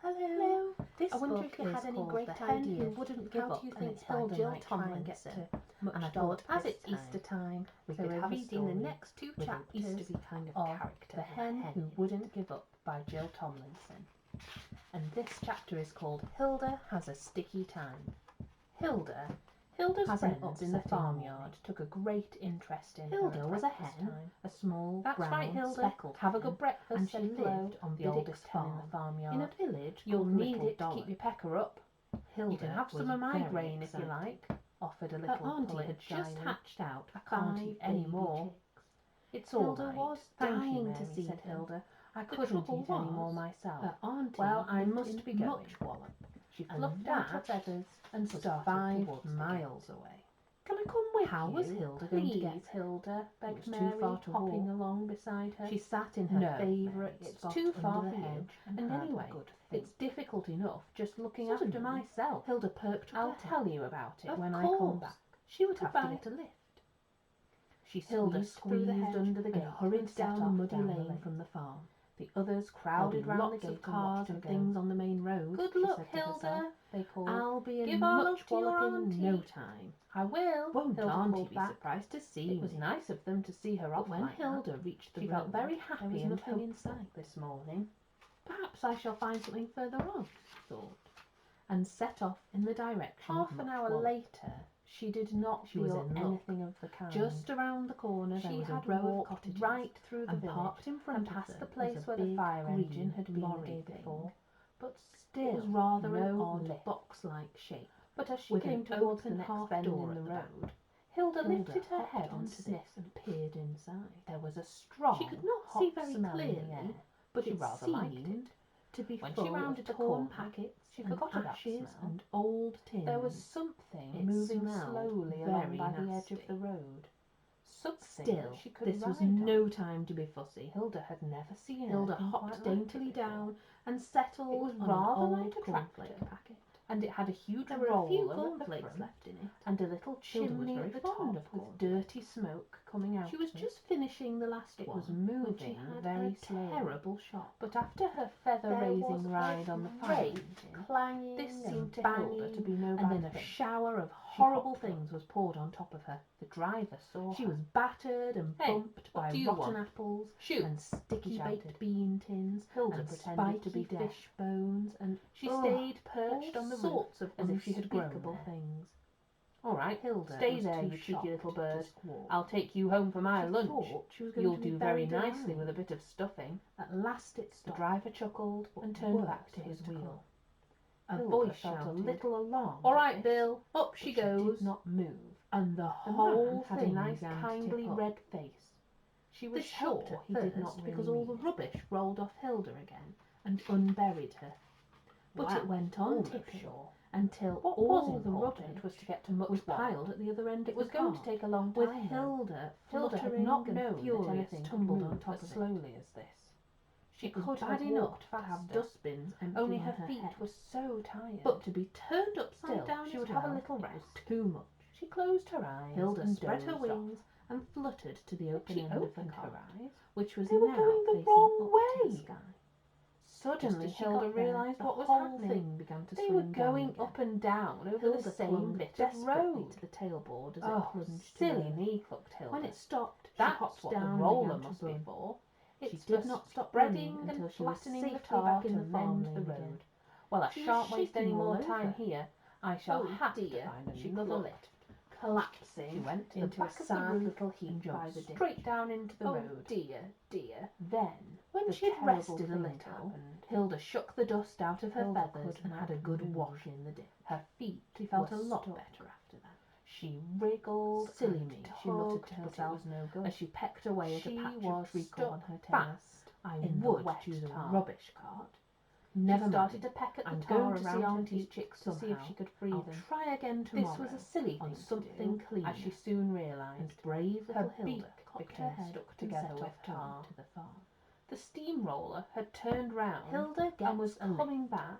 Hello. This I wonder book if you had is any called great The Hen ideas. Who Wouldn't Give How Up, do you and think it's by Hilda Jill might try and get Tomlinson. to much And I dollop thought, as this it's Easter time, we so could we're have a reading story the next two with an chapters Eastery kind of of character. The Hen Who Wouldn't Give Up by Jill Tomlinson. And this chapter is called Hilda Has a Sticky Time. Hilda's friends in the farmyard took a great interest in Hilda her. was a hen, time. A small, That's brown, right, Hilda. speckled Have a hen, good breakfast, and she said Flo, lived on the oldest hen in the farmyard. In a village You'll called need Little it to Dollop. keep your pecker up. Hilda You can have was some of my very grain if you excited. like. Offered a Her little auntie had just dryly. hatched out I can't 5 eat any baby more. chicks. It's all Hilda right. was Thank you, dying Mary, to see said them. Hilda. I The couldn't trouble eat any more was, myself. Her auntie Well, I lived must in be going. Much Wallop. She And fluffed out her that feathers and was started 5 towards miles away. Can I come with How you? was Hilda going to get? Please, Hilda, begged It was Mary, too far to hopping walk. along beside her. She sat in her No, favourite Mary, it's spot too far under the for you. hedge, And and had a anyway, good it's difficult enough just looking Suddenly, after myself. Hilda perked up I'll her tell head. you about it Of when I come course. back. She would Have have to to get a lift. She Hilda squeezed under the and gate hurried and set down the off muddy down the lane lane. from the farm. The others crowded round the lots of gate cars and and watched her things go. on the main road. Good she luck, said to herself. Hilda, they called. I'll be in Give our love much to your wallop in no auntie. time. I will. Won't Hilda auntie called be back. surprised to see It was me? nice of them to see her off But when like Hilda that. reached the She road, felt very there happy was and nothing in hopeful sight. this morning. Perhaps I shall find something further on, she thought, And set off in the direction Half of an Much hour Wallop. later, She did not she was feel in luck. anything of the kind. just around the corner she there was a had row of walked cottages, right through the and village parked in front and of past them the was place a where the big fire engine green had been the lorry day thing. before, but still It was rather no an odd lift. box-like shape. But as she with came an towards the open next half bend door in the at the back. road, Hilda lifted her hopped head and onto sniffed this. and peered inside. There was a strong, She could not hot see very smell in the clearly, air, but she it rather liked it. seemed to be When full she rounded of the torn corner, packets she and forgot about the ashes smell. and old tins. There was something It moving smelled slowly very along by the edge nasty. of the road. Something Still, that she could this was ride on. no time to be fussy. Hilda had never seen Hilda anything hopped quite daintily like it before. down and settled It was on rather an like old a tractor, cornflake packet. and it had a huge There were a few roller at the cornflakes front left in it. and a little Hilda was chimney very at the fond top of with cornflakes. dirty smoke coming out She was of it. just finishing the last It one was when she moving had very a slowly. terrible shock. But after her There was feather-raising a ride on the fire great engine, clanging this and seemed to banging, Hilda to be no and bad then a thing. shower of She horrible hopped things was poured on top of her. The driver saw She her. was battered and Hey, bumped what by do you rotten want? apples Shoot! and sticky He baked shouted. bean tins Hilda and pretended to be spiky deaf. fish bones, and She ugh, stayed perched all on the roof sorts of as if she had grown unspeakable there. things. All right, Hilda stay was there, too you cheeky little shocked bird. to squawk. I'll take you home for my She lunch. thought she was going You'll to be do very buried nicely alive. with a bit of stuffing. At last it The stopped. driver chuckled But and turned worse back to his was to wheel. come. A Hilda voice felt shouted, a little alarmed. "All at right, this, Bill, up but she she goes." did not move. And the The whole man had a thing nice, began to kindly tip up. red face. She was This helped sure at he first did not really because all the mean it. rubbish rolled off Hilda again and unburied her. But Wow, it went on almost tipping sure. until What all was the important rubbish was to get to Much was Wallop. piled at the other end It of was the going cart, to take a long with time. Hilda Hilda had fluttering not and known that furious anything to could move move on top as of it. slowly as this. She It was could bad have enough walked to have faster, dustbins empty only on her her feet head, were so tired. but to be turned upside Still, down she as would have a well, little it was rest. too much. She closed her eyes Hilda and spread her dozed wings off. and fluttered to the When open she end of the opened cart, her eyes, which was they were now going the facing wrong up to the way. sky. Suddenly, Just as she Hilda got there, realised the what was whole happening. thing began to They swing were down going again. up and down over Hilda the same clung bit of desperately road. to the tailboard as Oh, it plunged to silly earth. me, clucked Hilda. When it stopped, she That's hopped what the down roller and began must to be run. for. She It's did for not stop spreading running and until she was flattening the safely tar back to in the farm mend the lane road. again. Well, I She was shan't waste any shaking more all time over. here. I shall Oh have dear, to find she another clucked. lift. Collapsing She went to the into a back of the sad roof little and heap by jumped the ditch. straight down into the Oh road. dear, dear. Then, When the she had terrible rested a thing little, happened. Hilda shook the dust out of her Hilda feathers could and had a not good move. wash in the ditch. Her feet She felt were a lot stuck. better after that. She wriggled. Silly and me, she muttered tugged, to but it herself was no good. as she pecked away at She a patch was of treacle stuck on her tail. fast I in the would wet choose a tar. rubbish cart. She Never started mind. to peck at the I'm tar going to see around her Auntie's feet chicks to see if somehow. she could free I'll them. try again tomorrow. This was a silly on thing something to do, cleaner. as she soon realised. And brave Her little beak Hilda cocked became her head stuck and together set with off home tar. to the farm. The steamroller had turned round Hilda and was gets a lift. coming back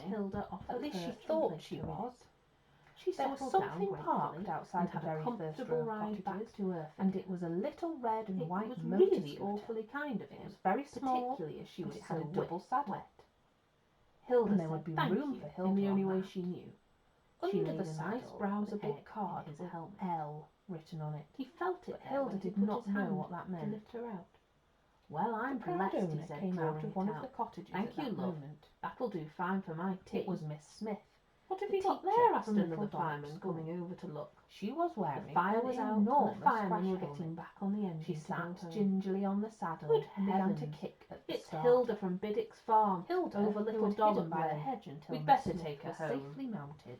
Hilda offered At least she perch and thought placed she her in was. it. She There was settled down something gratefully parked outside and the had a very first comfortable row of ride back cottages, to Earth. and it was a little red and It white was motor really scooter. awfully kind of It him, was very small, particularly as she and was it had so a double saddle. wet. Hilda And there said would be thank room you for Hilda in the on only way that. she knew. Under She the laid a saddle nice brown was a brown big egg card in his with helmet. L written on it. He felt it But there Hilda when he did put not his know hand what that to meant. lift her out. Well, I'm The proud blessed, he owner said, came out drawing of it one of out. the cottages Thank at you, that love. moment. That'll do fine for my tea. It was Miss Smith. What have The you got teacher there? asked from the another little fireman dog school. coming over to look. She was wearing The fire an was out, enormous and the firemen were fresh getting helmet. back on the engine. She to sat go home. gingerly on the saddle Good and began to heavens. kick at the It's start. Hilda from Biddick's farm. Hilda, over who little had Dollop hidden by the Way. hedge until We'd Miss better Smith take her was home. safely mounted,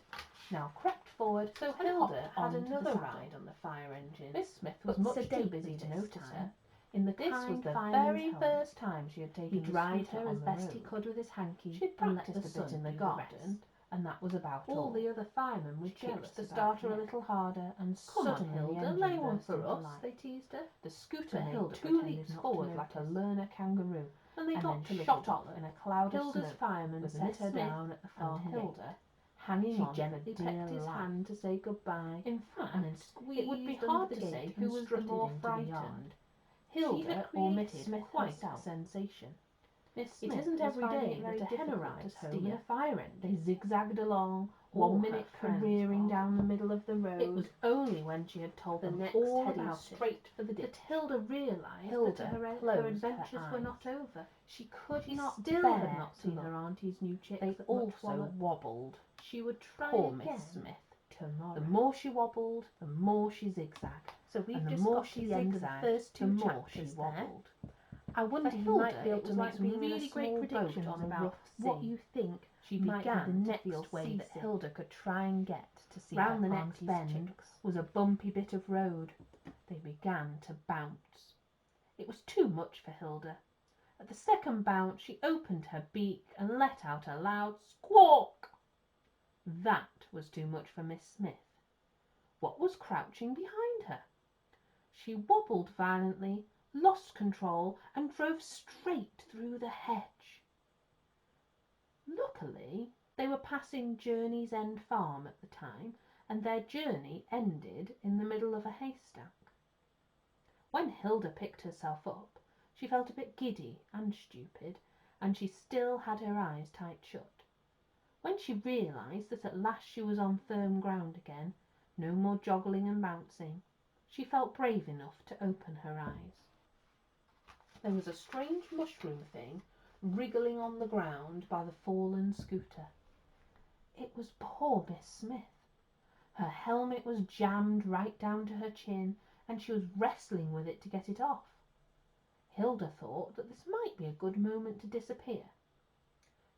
now crept forward. So and Hilda hopped had onto the another saddle. ride on the fire engine. Miss Smith was but much too sedately busy to this notice time. her. In the This was kind the very fireman's helmet. first time she had He taken the dried scooter her on as the best he road. could with his hanky. She'd and let practiced the a bit in the sun do garden, rest. and that was about All the other firemen were She jealous kicked the about starter a Nick. little harder, and Come on, suddenly Hilda, the engine lay one burst for into us, life. they teased her. The scooter But made Hilda 2 pretended leaps not to forward like a notice. learner kangaroo, And they and got then to shot Little off Dollop. in a cloud of Hilda's smoke, fireman with set Miss her Smith down at the farm and gate. Hilda hanging She on gently for pecked his dear life. hand to say goodbye. In fact, and then squeezed it would be under hard the to gate say and who was the strutted more into the frightened, yard. Hilda had or Miss created Smith quite herself. a sensation. Miss It Smith isn't was every finding day it very that a hen difficult arrives to home in steer. a fire engine. They zigzagged along, All one her minute friends careering followed. down the middle of the road. It was only when she had told the them next all heading about straight it for the that ditch. Hilda realised Hilda that her closed her adventures were eyes. not over. She could She not still bear had not to seen look. her auntie's new chicks They at also Muchwallop. wobbled. She would try Poor again Miss Smith. tomorrow. The more she wobbled, the more she zigzagged. So we've And the just more got she to the end of the zigzagged, first the 2 more she chapters there. wobbled. I wonder For you Hilda, might be able it to was make like some being in a really great small boat predictions on a about rough what sea. you think She might be began the to next feel way that seasick. Hilda could try and get to see Round her the next auntie's bend chicks. was a bumpy bit of road. They began to bounce. It was too much for Hilda. At the second bounce, she opened her beak and let out a loud squawk. That was too much for Miss Smith. What was crouching behind her? She wobbled violently, lost control, and drove straight through the hedge. Luckily, they were passing Journey's End Farm at the time, and their journey ended in the middle of a haystack. When Hilda picked herself up, she felt a bit giddy and stupid, and she still had her eyes tight shut. When she realised that at last she was on firm ground again, no more joggling and bouncing, she felt brave enough to open her eyes. There was a strange mushroom thing wriggling on the ground by the fallen scooter. It was poor Miss Smith. Her helmet was jammed right down to her chin, and she was wrestling with it to get it off. Hilda thought that this might be a good moment to disappear.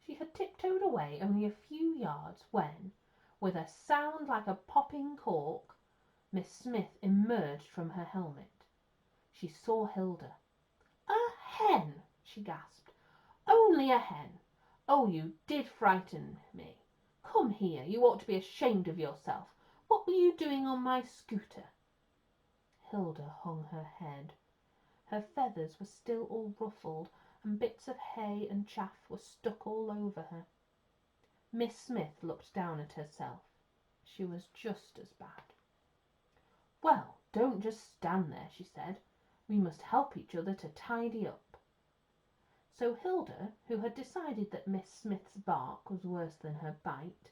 She had tiptoed away only a few yards when, with a sound like a popping cork, Miss Smith emerged from her helmet. She saw Hilda. "A hen!" she gasped. "Only a hen! Oh, you did frighten me. Come here, you ought to be ashamed of yourself. What were you doing on my scooter?" Hilda hung her head. Her feathers were still all ruffled, and bits of hay and chaff were stuck all over her. Miss Smith looked down at herself. She was just as bad. "Well, don't just stand there," she said. "We must help each other to tidy up." So Hilda, who had decided that Miss Smith's bark was worse than her bite,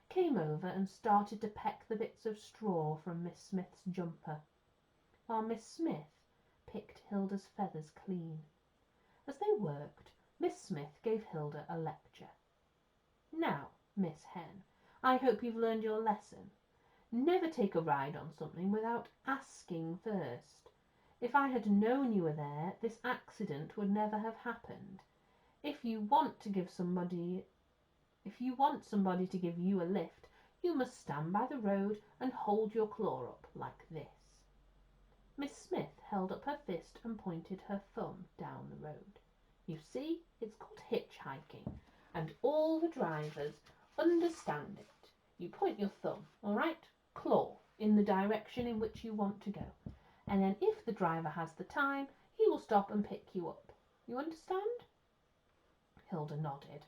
came over and started to peck the bits of straw from Miss Smith's jumper, while Miss Smith picked Hilda's feathers clean. As they worked, Miss Smith gave Hilda a lecture. "Now, Miss Hen, I hope you've learned your lesson. Never take a ride on something without asking first. If I had known you were there, this accident would never have happened. If you want somebody to give you a lift, you must stand by the road and hold your claw up like this." Miss Smith held up her fist and pointed her thumb down the road. "You see, it's called hitchhiking, and all the drivers understand it. You point your thumb, all right, claw, in the direction in which you want to go, and then if the driver has the time, he will stop and pick you up. You understand?" Hilda nodded.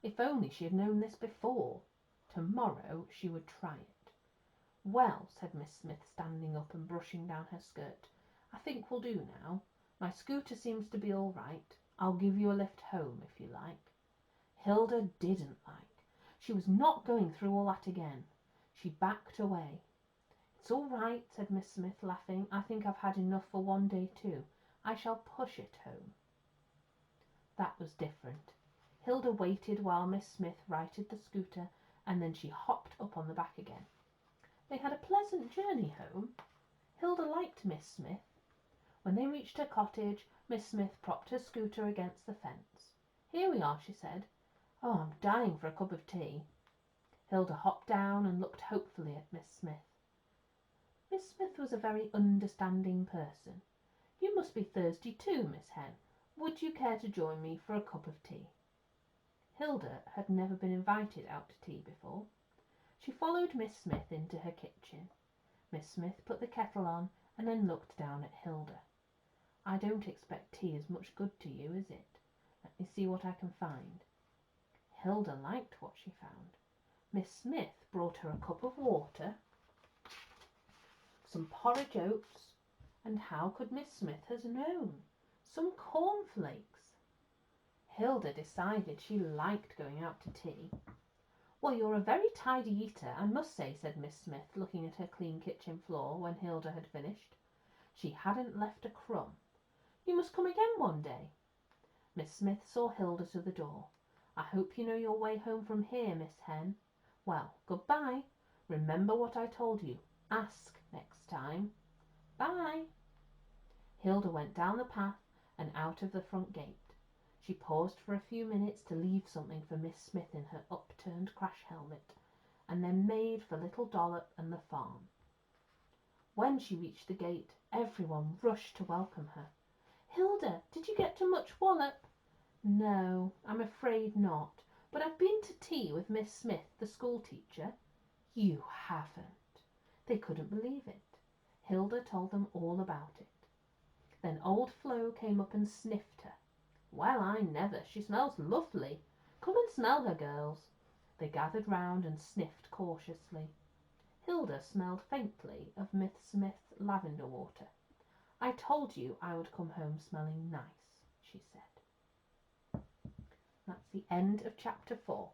If only she had known this before. Tomorrow she would try it. "Well," said Miss Smith, standing up and brushing down her skirt, "I think we'll do now. My scooter seems to be all right. I'll give you a lift home if you like." Hilda didn't like. She was not going through all that again. She backed away. "It's all right," said Miss Smith, laughing. "I think I've had enough for one day too. I shall push it home." that was different. Hilda waited while Miss Smith righted the scooter, and then she hopped up on the back again. They had a pleasant journey home. Hilda liked Miss Smith. When they reached her cottage, Miss Smith propped her scooter against the fence. "Here we are," she said. "Oh, I'm dying for a cup of tea." Hilda hopped down and looked hopefully at Miss Smith. Miss Smith was a very understanding person. "You must be thirsty too, Miss Hen. Would you care to join me for a cup of tea?" Hilda had never been invited out to tea before. She followed Miss Smith into her kitchen. Miss Smith put the kettle on and then looked down at Hilda. "I don't expect tea is much good to you, is it? Let me see what I can find." Hilda liked what she found. Miss Smith brought her a cup of water, some porridge oats, and how could Miss Smith have known? Some cornflakes. Hilda decided she liked going out to tea. "Well, you're a very tidy eater, I must say," said Miss Smith, looking at her clean kitchen floor when Hilda had finished. She hadn't left a crumb. "You must come again one day." Miss Smith saw Hilda to the door. "I hope you know your way home from here, Miss Hen. Well, good-bye. Remember what I told you. Ask next time. Bye." Hilda went down the path and out of the front gate. She paused for a few minutes to leave something for Miss Smith in her upturned crash helmet, and then made for little Dollop and the farm. When she reached the gate, everyone rushed to welcome her. "Hilda, did you get to much wallop?" "No, I'm afraid not, but I've been to tea with Miss Smith, the school teacher." "You haven't!" They couldn't believe it. Hilda told them all about it. Then old Flo came up and sniffed her. "Well, I never! She smells lovely. Come and smell her, girls." They gathered round and sniffed cautiously. Hilda smelled faintly of Miss Smith's lavender water. "I told you I would come home smelling nice," she said. That's the end of chapter 4.